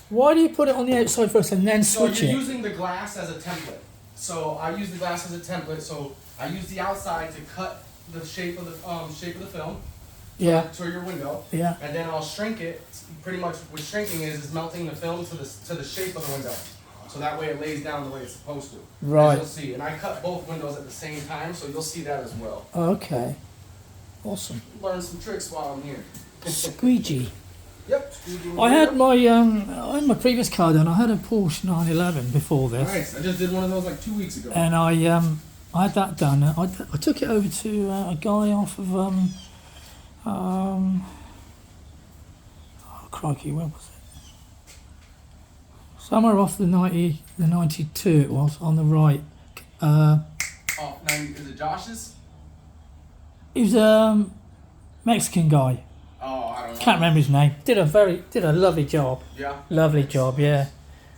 Why do you put it on the outside first and then switch So you're it? using the glass as a template. So I use the glass as a template. So I use the outside to cut the shape of the film Yeah, to your window, yeah. and then I'll shrink it. Pretty much what shrinking is melting the film to the shape of the window. So that way it lays down the way it's supposed to. Right. As you'll see. And I cut both windows at the same time, so you'll see that as well. Okay. Awesome. Learn some tricks while I'm here. Squeegee. Yep. I had my previous car done. I had a Porsche 911 before this. Nice. I just did one of those like 2 weeks ago. And I had that done. I took it over to a guy off of oh crikey, where was it? Somewhere off the 92 it was, on the right. Oh, now is it Josh's? He was a Mexican guy. Oh, I don't know. Can't remember his name. Did a lovely job. Yeah. Lovely job, yeah.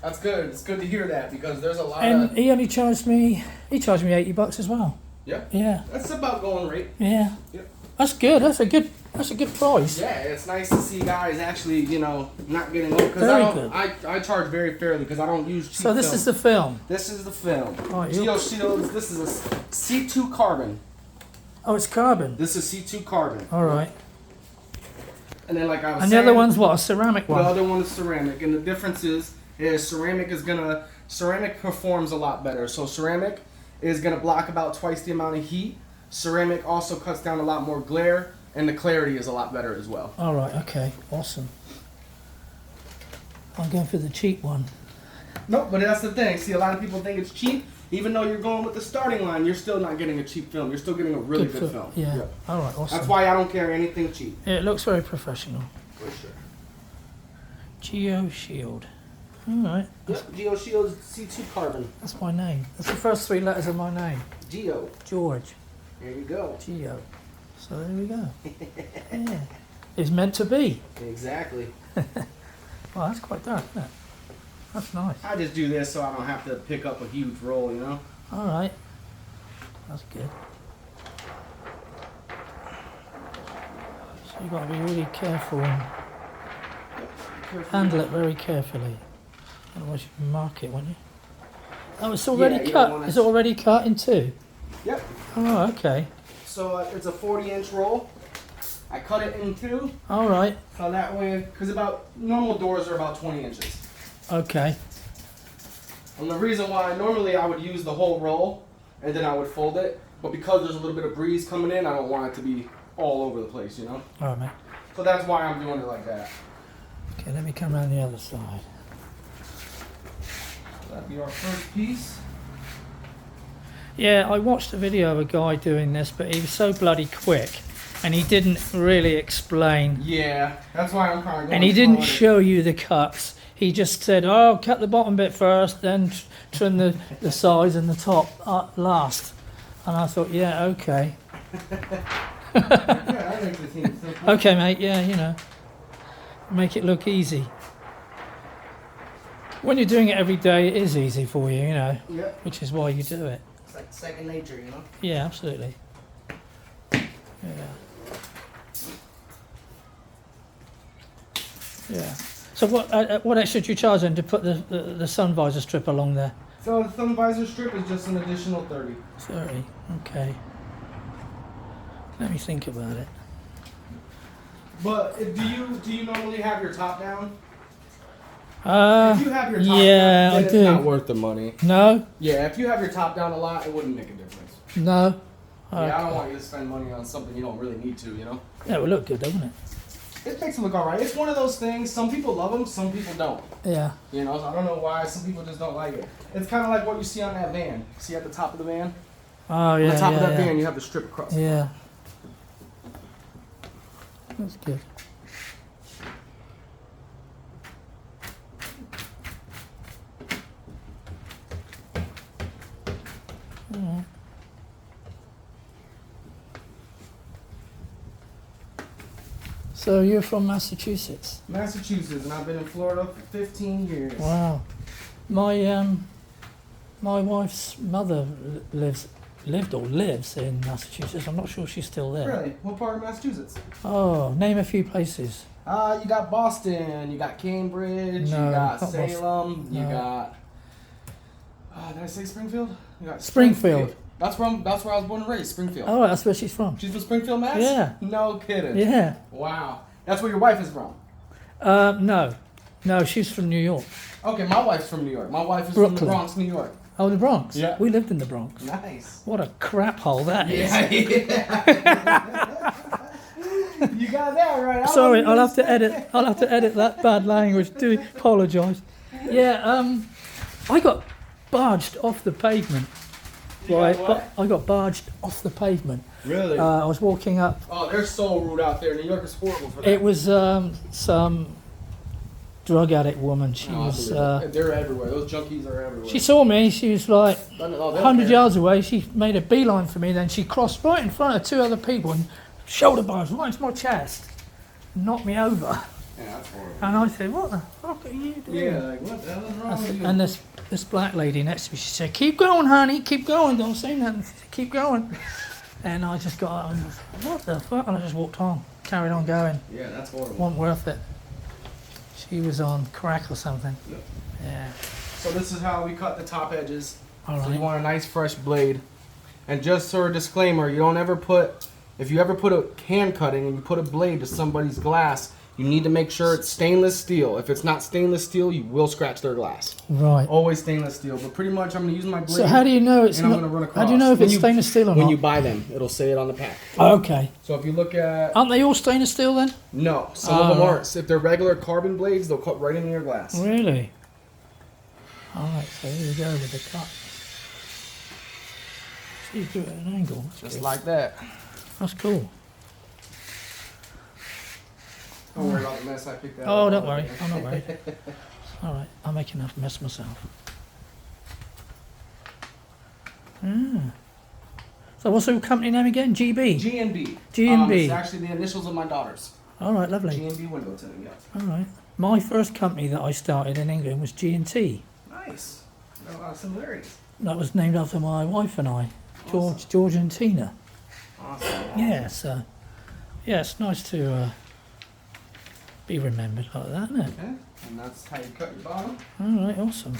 That's good. It's good to hear that because there's a lot And of. he only charged me. He charged me $80 as well. Yeah. Yeah. That's about going rate. Yeah. Yep. That's good. That's a good price. Yeah, it's nice to see guys actually, not getting old. Very Because good. I charge very fairly because I don't use cheap So this film. is the film. This is the film. Right, Geo Shields. This is a C2 carbon. Oh, it's carbon. This is C2 carbon. All right. And then like I was And saying, the other one's what? A ceramic the one. other one is ceramic, and the difference is ceramic performs a lot better. So ceramic is gonna block about twice the amount of heat. Ceramic also cuts down a lot more glare, and the clarity is a lot better as well. All right. Okay. Awesome. I'm going for the cheap one. No, but that's the thing. See, a lot of people think it's cheap. Even though you're going with the starting line, you're still not getting a cheap film. You're still getting a really good film. Yeah. Yep. All right. Awesome. That's why I don't carry anything cheap. Yeah, it looks very professional. For sure. Geo Shield. All right. Yep, Geo Shields C2 carbon. That's my name. That's the first three letters of my name. Geo. George. There you go. Geo. So there we go. Yeah. It's meant to be. Exactly. Well, that's quite dark, isn't it? That's nice. I just do this so I don't have to pick up a huge roll, All right. That's good. So you've got to be really careful and handle it very carefully. Otherwise you can mark it, won't you? Oh, it's already Yeah, you cut. don't wanna- It's already cut in two. Yep. Oh, okay. So it's a 40-inch roll. I cut it in two, All right. so that way, because normal doors are about 20 inches. Okay. And the reason why normally I would use the whole roll and then I would fold it, but because there's a little bit of breeze coming in, I don't want it to be all over the place, All right, mate. So that's why I'm doing it like that. Okay, let me come around the other side. So that'd be our first piece. Yeah, I watched a video of a guy doing this, but he was so bloody quick, and he didn't really explain, Yeah, that's why I'm kind of going. and he didn't slow. show you the cuts. He just said, "Oh, cut the bottom bit first, then trim the sides and the top last." And I thought, yeah, okay, Yeah, that makes it seem simple. okay, mate. Yeah, make it look easy. When you're doing it every day, it is easy for you, Yep. which is why you do it. It's like second nature, Yeah, absolutely. Yeah. Yeah. So what extra do you charge then to put the sun visor strip along there? So the thumb visor strip is just an additional 30. 30. Okay. Let me think about it. But do you normally have your top down? Uh, If you have your top yeah, down, then I it's do. not worth the money. No? Yeah, if you have your top down a lot, it wouldn't make a difference. No? Yeah, I don't Okay. want you to spend money on something you don't really need to, Yeah, it would look good, doesn't it? It makes it look alright. It's one of those things, some people love them, some people don't. Yeah. So I don't know why, some people just don't like it. It's kind of like what you see on that van. See at the top of the van? Oh, yeah, On the top yeah, of that yeah. van, you have the strip across. Yeah. That's good. Alright. So you're from Massachusetts? Massachusetts, and I've been in Florida for 15 years. Wow. My wife's mother lived or lives in Massachusetts. I'm not sure she's still there. Really? What part of Massachusetts? Oh, name a few places. You got Boston, you got Cambridge, No, you got not Boston. Salem, you No. got. Did I say Springfield? You got Springfield. That's where I was born and raised. Springfield. Oh, that's where she's from. She's from Springfield, Mass. Yeah. No kidding. Yeah. Wow. That's where your wife is from. No. No, she's from New York. Okay, my wife's from New York. My wife is Brooklyn. from the Bronx, New York. Oh, the Bronx? Yeah. We lived in the Bronx. Nice. What a crap hole that is. Yeah. You got that right. Sorry, I'll have to edit that bad language. Do apologise. Yeah, I got barged off the pavement. Right, I got barged off the pavement. Really? I was walking up. Oh, they're so rude out there. New York is horrible for that. It was some drug addict woman. She was. They're everywhere. Those junkies are everywhere. She saw me. She was like Oh, they don't 100 care. yards away. She made a beeline for me. Then she crossed right in front of two other people and shoulder barged right into my chest, knocked me over. Yeah, that's horrible. And I said, "What the fuck are you doing?" Yeah, like what the hell is wrong with you? And this black lady next to me, she said, "Keep going, honey. Keep going. Don't say nothing. She said, keep going." And I just got up and was like, "What the fuck?" And I just walked on, carried on going. Yeah, that's horrible. Wasn't worth it. She was on crack or something. Yep. Yeah. So this is how we cut the top edges. All So you right. want a nice fresh blade. And just for a disclaimer, you don't ever put, if you ever put a hand cutting and you put a blade to somebody's glass, you need to make sure it's stainless steel. If it's not stainless steel, you will scratch their glass. Right. Always stainless steel. But pretty much I'm going to use my blade. So how do you know it's and I'm not? gonna run How do you know if across. it's stainless steel or When not? you buy them, it'll say it on the pack. Okay. So if you look at, Aren't they all stainless steel then? no, some of them right. aren't. If they're regular carbon blades, they'll cut right into your glass. Really? All right. So here we go with the cut. So you do it at an angle. That's Just good. like that. That's cool. Don't worry about the mess I picked out. Oh, don't worry. I'm not worried. All right. I'll make enough mess myself. So what's the company name again? GB? G&B. G&B. It's actually the initials of my daughters. All right, lovely. G&B window tinting, yeah. All right. My first company that I started in England was G&T. Nice. Got a lot of similarities. That was named after my wife and I, George and Tina. Awesome. Yeah, so yeah, it's nice to be remembered like that, isn't it? Okay. And that's how you cut your bottom. All right, awesome.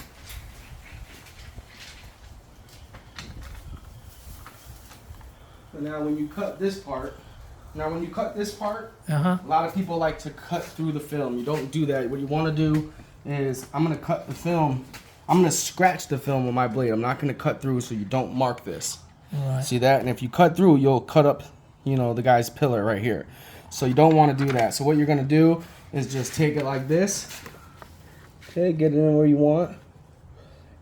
And now when you cut this part, Uh huh. a lot of people like to cut through the film. You don't do that. What you want to do is, I'm going to cut the film. I'm going to scratch the film with my blade. I'm not going to cut through so you don't mark this. All right. See that? And if you cut through, you'll cut up, you know, the guy's pillar right here. So you don't want to do that. So what you're going to do is just take it like this. Okay, get it in where you want.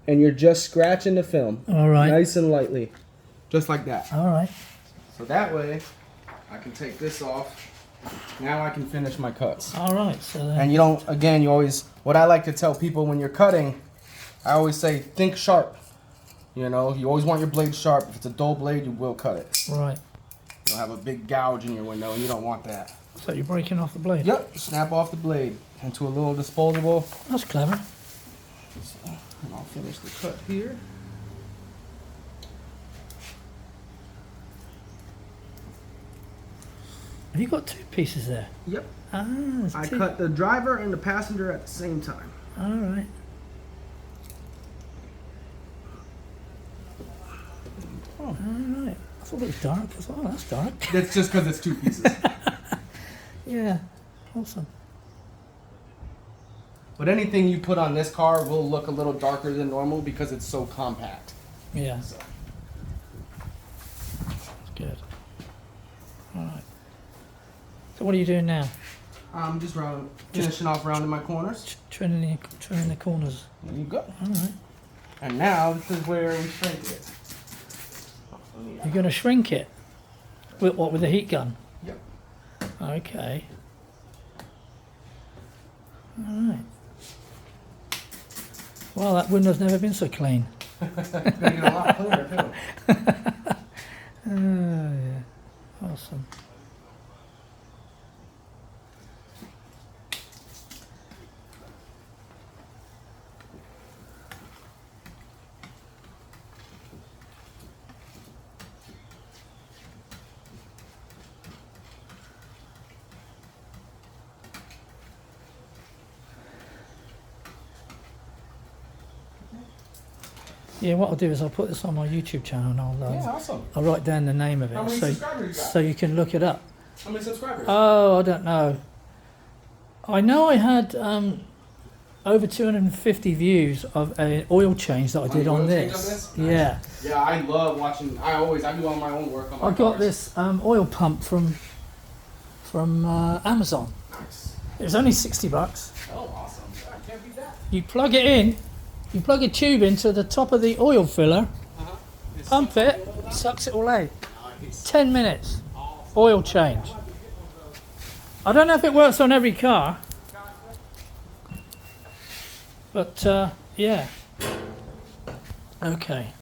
And you're just scratching the film. All right. Nice and lightly. Just like that. All right. So that way, I can take this off. Now I can finish my cuts. All right. So then, And you don't, again, you always, what I like to tell people when you're cutting, I always say, think sharp. You know, you always want your blade sharp. If it's a dull blade, you will cut it. right. You'll have a big gouge in your window, and you don't want that. So you're breaking off the blade. Yep, snap off the blade into a little disposable. That's clever. And I'll finish the cut here. Have you got two pieces there? Yep. Ah, there's I two. cut the driver and the passenger at the same time. All right. Oh. All right. I thought it was dark. I thought, oh, that's dark. That's just because it's two pieces. Yeah. Awesome. But anything you put on this car will look a little darker than normal because it's so compact. Yeah. So. That's good. All right. So what are you doing now? I'm just finishing off rounding my corners. Trimming the corners. There you go. All right. And now this is where we shrink it. You're going to shrink it? With what? With a heat gun? Yep. Okay. All right. Well, that window's never been so clean. It's gonna get a lot cleaner too. Oh, yeah. Awesome. Yeah, what I'll do is I'll put this on my YouTube channel and Yeah, awesome. I'll write down the name of How it many so subscribers you got? so you can look it up. How many subscribers? Oh, I don't know. I know I had over 250 views of an oil change that I did on oil change this. on this? Yeah. Yeah, I love watching. I do all my own work on my I got cars. this oil pump from Amazon. Nice. It was only $60. Oh, awesome. Yeah, I can't beat that. You plug it in, you plug a tube into the top of the oil filler, pump it, sucks it all out. 10 minutes, oil change. I don't know if it works on every car, but yeah. Okay.